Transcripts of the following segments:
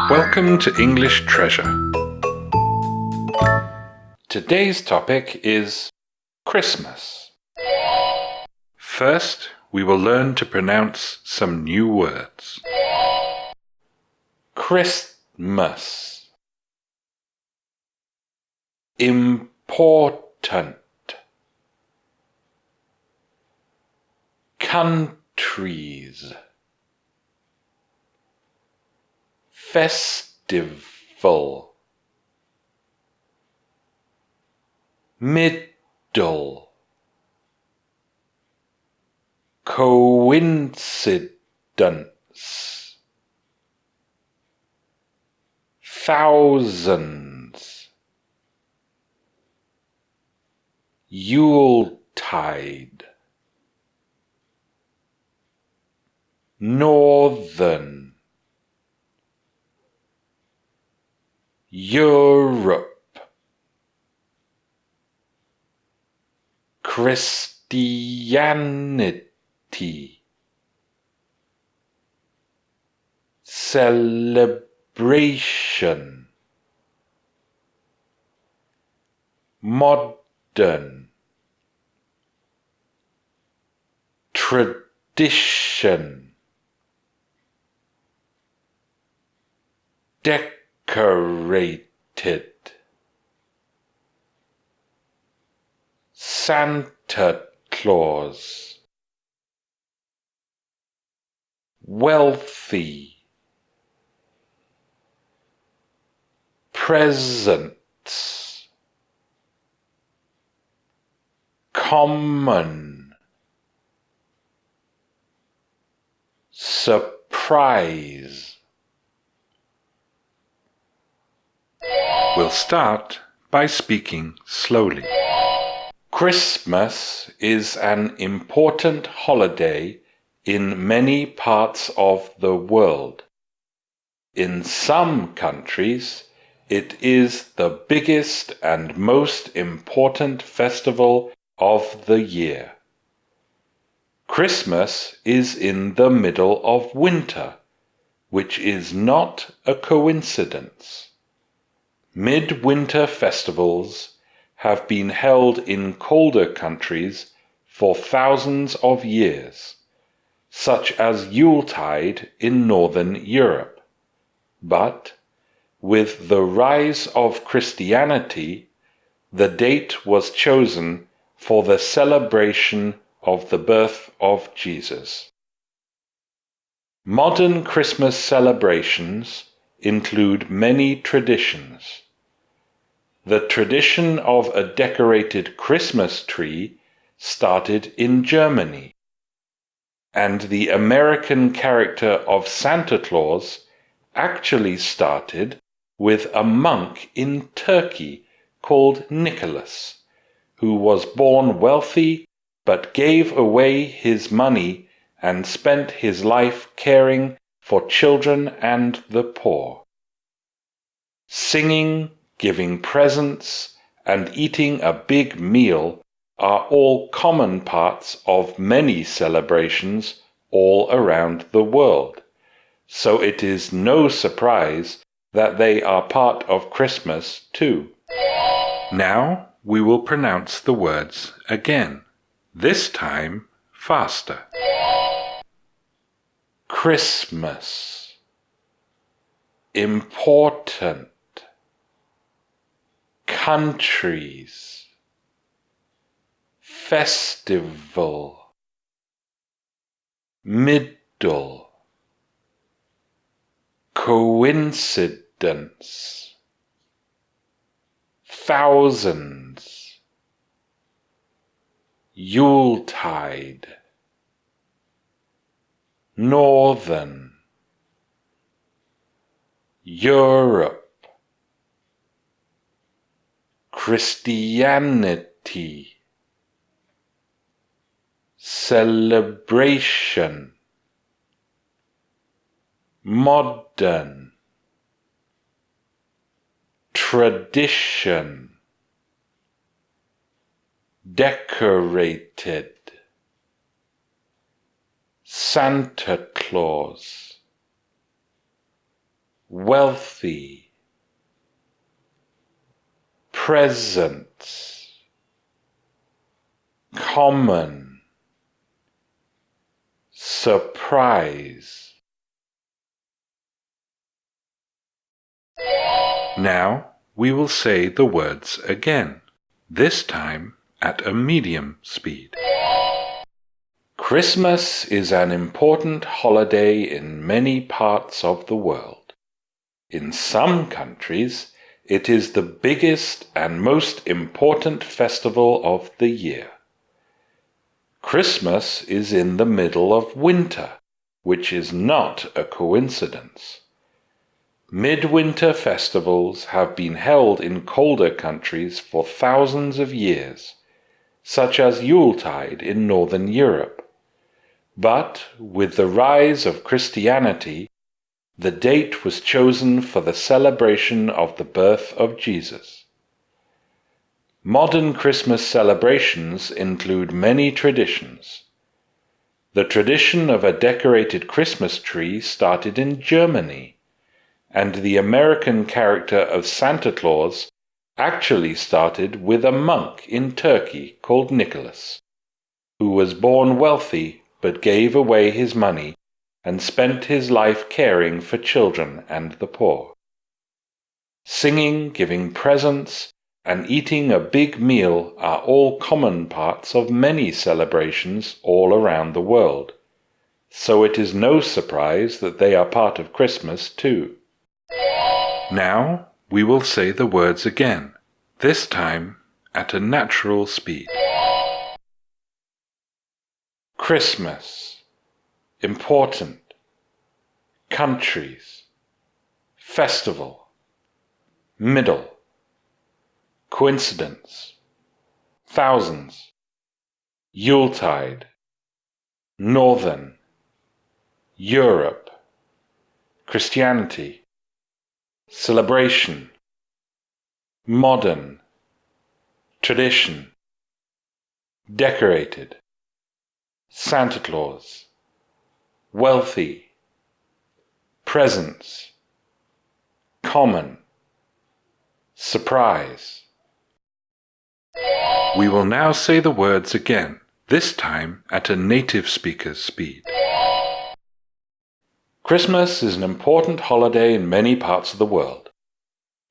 Welcome to English Treasure. Today's topic is Christmas. First, we will learn to pronounce some new words. Christmas. Important. Countries. Festival. Middle. Coincidence. Thousands. Yuletide. Northern. Europe. Christianity. Celebration. Modern. Tradition. Decorated. Santa Claus. Wealthy. Presents. Common. Surprise. We'll start by speaking slowly. Christmas is an important holiday in many parts of the world. In some countries, it is the biggest and most important festival of the year. Christmas is in the middle of winter, which is not a coincidence. Midwinter festivals have been held in colder countries for thousands of years, such as Yuletide in Northern Europe. But with the rise of Christianity, the date was chosen for the celebration of the birth of Jesus. Modern Christmas celebrations include many traditions. The tradition of a decorated Christmas tree started in Germany, and the American character of Santa Claus actually started with a monk in Turkey called Nicholas, who was born wealthy but gave away his money and spent his life caring for children and the poor. Singing, giving presents, and eating a big meal are all common parts of many celebrations all around the world, so it is no surprise that they are part of Christmas too. Now we will pronounce the words again, this time faster. Christmas. Important. Countries. Festival. Middle. Coincidence. Thousands. Yuletide. Northern. Europe. Christianity. Celebration. Modern. Tradition. Decorated. Santa Claus. wealthy, presence, common, surprise. Now we will say the words again, this time at a medium speed. Christmas is an important holiday in many parts of the world. In some countries, it is the biggest and most important festival of the year. Christmas is in the middle of winter, which is not a coincidence. Midwinter festivals have been held in colder countries for thousands of years, such as Yuletide in Northern Europe. But with the rise of Christianity, the date was chosen for the celebration of the birth of Jesus. Modern Christmas celebrations include many traditions. The tradition of a decorated Christmas tree started in Germany, and the American character of Santa Claus actually started with a monk in Turkey called Nicholas, who was born wealthy but gave away his money and spent his life caring for children and the poor. Singing, giving presents, and eating a big meal are all common parts of many celebrations all around the world, so it is no surprise that they are part of Christmas too. Now we will say the words again, this time at a natural speed. Christmas, important, countries, festival, middle, coincidence, thousands, Yuletide, Northern, Europe, Christianity, celebration, modern, tradition, decorated, Santa Claus, wealthy, presents, common, surprise. We will now say the words again, this time at a native speaker's speed. Christmas is an important holiday in many parts of the world.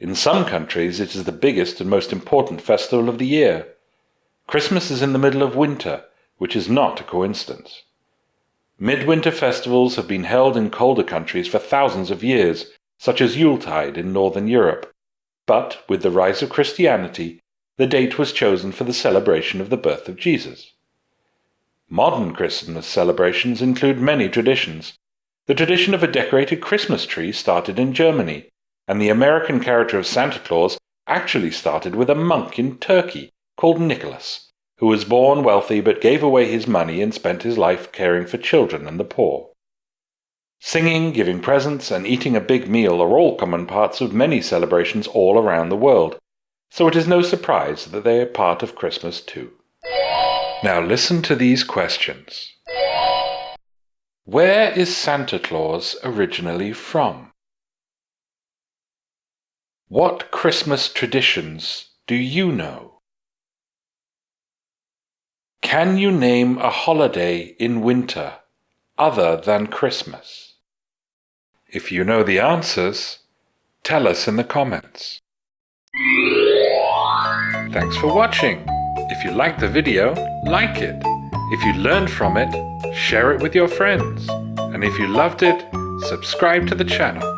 In some countries, it is the biggest and most important festival of the year. Christmas is in the middle of winter, which is not a coincidence. Midwinter festivals have been held in colder countries for thousands of years, such as Yuletide in Northern Europe. But with the rise of Christianity, the date was chosen for the celebration of the birth of Jesus. Modern Christmas celebrations include many traditions. The tradition of a decorated Christmas tree started in Germany, and the American character of Santa Claus actually started with a monk in Turkey called Nicholas, who was born wealthy but gave away his money and spent his life caring for children and the poor. Singing, giving presents, and eating a big meal are all common parts of many celebrations all around the world, so it is no surprise that they are part of Christmas too. Now listen to these questions. Where is Santa Claus originally from? What Christmas traditions do you know? Can you name a holiday in winter other than Christmas? If you know the answers, tell us in the comments. Thanks for watching. If you liked the video, like it. If you learned from it, share it with your friends. And if you loved it, subscribe to the channel.